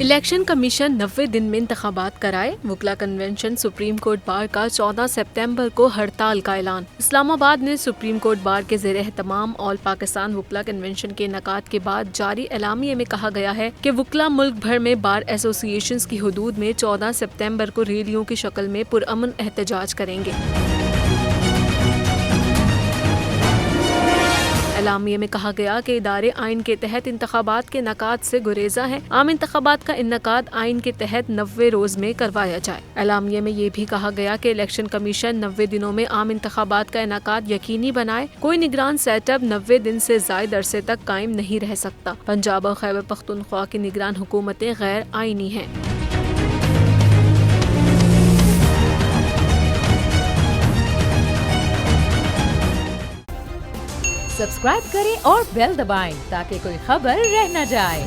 Election commission 90 दिन में इंतखाबात कराए। वकला कन्वेंशन सुप्रीम कोर्ट बार का 14 सितंबर को हड़ताल का ऐलान। इस्लामाबाद ने सुप्रीम कोर्ट बार के ज़ेरे एहतमाम ऑल पाकिस्तान वकला कन्वेंशन के इनेकाद के बाद जारी एलामिये में कहा गया है कि वकला मुल्क भर में बार एसोसिएशंस की हुदूद में 14 सितंबर को रैलियों की शक्ल में पुरअमन एहतजाज करेंगे। एलामिये में कहा गया कि इदारे आइन के तहत इंतखाबात के इनेकाद से गुरेजा है। आम इंतखाबात का इनेकाद आइन के तहत 90 रोज में करवाया जाए। एलामिये में ये भी कहा गया कि इलेक्शन कमीशन 90 दिनों में आम इंतखाबात का इनेकाद यकीनी बनाए। कोई निगरान सेटअप 90 दिन से ज़ायद अरसे तक कायम नहीं रह सकता। पंजाब और खैबर पख्तूनख्वा की निगरान हुकूमतें गैर आइनी हैं। सब्सक्राइब करें और बेल दबाएं ताकि कोई खबर रह न जाए।